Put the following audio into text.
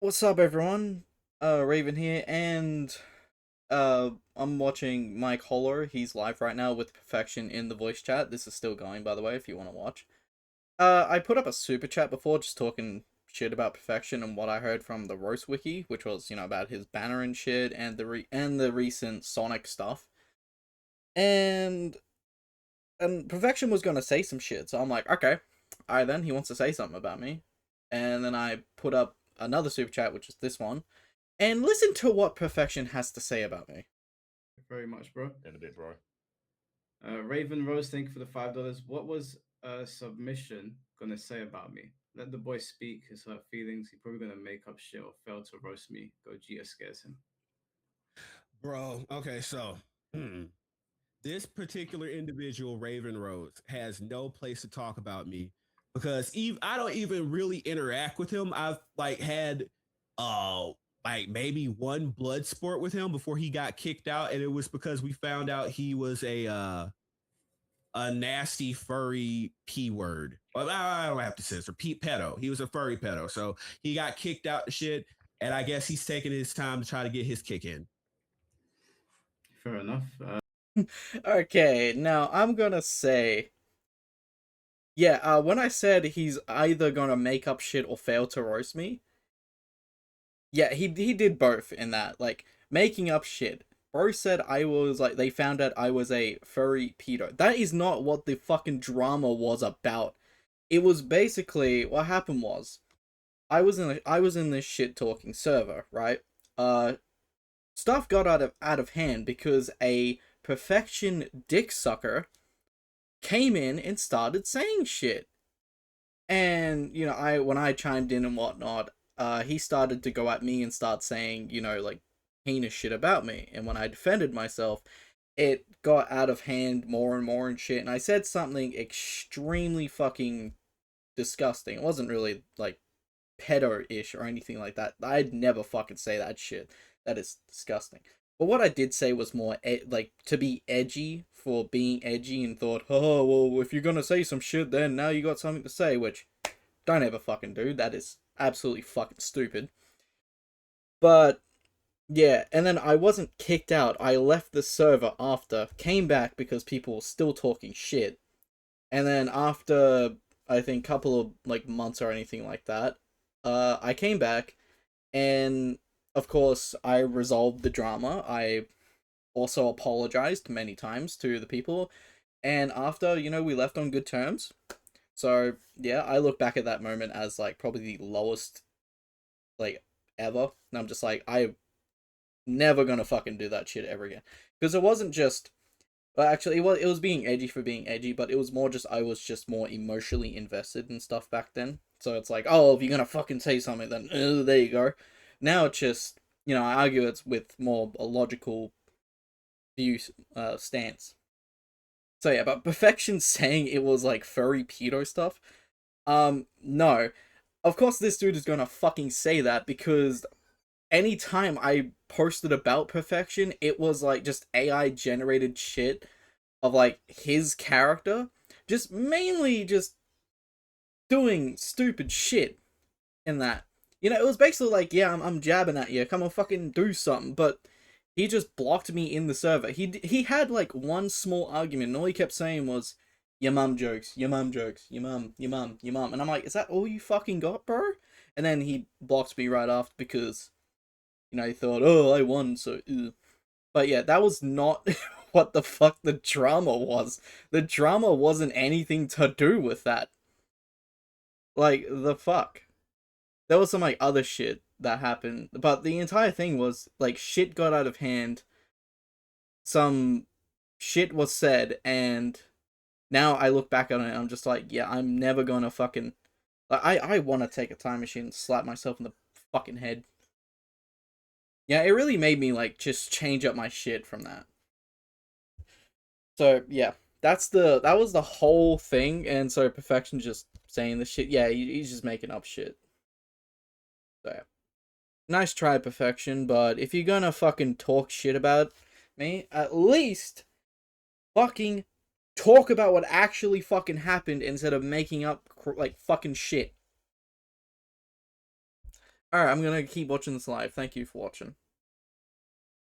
What's up, everyone? Raven here, and I'm watching Mike Holler. He's live right now with Perfection in the voice chat. This is still going, by the way, if you want to watch. I put up a super chat before, just talking shit about Perfection and what I heard from the Roast Wiki, which was about his banner and shit, and the recent Sonic stuff. And Perfection was gonna say some shit, so I'm like, okay, alright then, he wants to say something about me, and then I put up another super chat, which is this one and listen to what Perfection has to say about me. Very much, bro. In a bit, bro. Raven Rose, thank you for the $5. What was submission gonna say about me? Let the boy speak his hurt feelings. He probably gonna make up shit or fail to roast me. Go Gia scares him. Bro, okay, so this particular individual, Raven Rose, has no place to talk about me because I don't even really interact with him. I've had uh like maybe one blood sport with him before he got kicked out, and it was because we found out he was a nasty furry p word. Well, I don't have to censor pedo. He was a furry pedo, so he got kicked out the shit, and I guess he's taking his time to try to get his kick in. Fair enough. Okay, now I'm gonna say, yeah, when I said he's either gonna make up shit or fail to roast me, yeah, he did both in that, like, making up shit. Bro said I was, like, they found out I was a furry pedo. That is not what the fucking drama was about. It was basically, what happened was, I was in this shit talking server, right? Uh, Stuff got out of hand because a perfection dick sucker came in and started saying shit. And I when I chimed in and whatnot, he started to go at me and start saying, like heinous shit about me. And when I defended myself, it got out of hand more and more and shit. And I said something extremely fucking disgusting. It wasn't really like pedo-ish or anything like that. I'd never fucking say that shit. That is disgusting. But what I did say was more like to be edgy for being edgy and thought, oh well, if you're gonna say some shit, then now you got something to say, which don't ever fucking do. That is absolutely fucking stupid. But yeah, and then I wasn't kicked out. I left the server after, came back because people were still talking shit, and then after I think couple of like months or anything like that, I came back and of course I resolved the drama. I also apologized many times to the people, and after we left on good terms. So yeah, I look back at that moment as like probably the lowest like ever. And I'm just like, I never gonna fucking do that shit ever again. Because it wasn't just well, actually, it was being edgy for being edgy, but it was more just I was just more emotionally invested in stuff back then. So it's like, oh, if you're gonna fucking say something, then there you go. Now it's just I argue it's with more a logical view stance. So yeah, but Perfection saying it was like furry pedo stuff. No, of course this dude is gonna fucking say that because anytime I posted about Perfection, it was like just AI generated shit of like his character just mainly just doing stupid shit in that. It was basically like, yeah, I'm jabbing at you, come on, fucking do something, but he just blocked me in the server. He had like one small argument, and all he kept saying was, "Your mum jokes, your mum jokes, your mum, your mum, your mum," and I'm like, "Is that all you fucking got, bro?" And then he blocked me right after because he thought, "Oh, I won," so. Ew. But yeah, that was not what the fuck the drama was. The drama wasn't anything to do with that. Like, the fuck. There was some, like, other shit that happened. But the entire thing was, like, shit got out of hand. Some shit was said, and now I look back on it and I'm just like, yeah, I'm never gonna fucking. Like, I wanna take a time machine and slap myself in the fucking head. Yeah, it really made me, like, just change up my shit from that. So yeah, that was the whole thing, and so Perfection just saying the shit. Yeah, he's just making up shit. So yeah. Nice try, Perfection, but if you're gonna fucking talk shit about me, at least fucking talk about what actually fucking happened instead of making up like fucking shit. Alright, I'm gonna keep watching this live. Thank you for watching.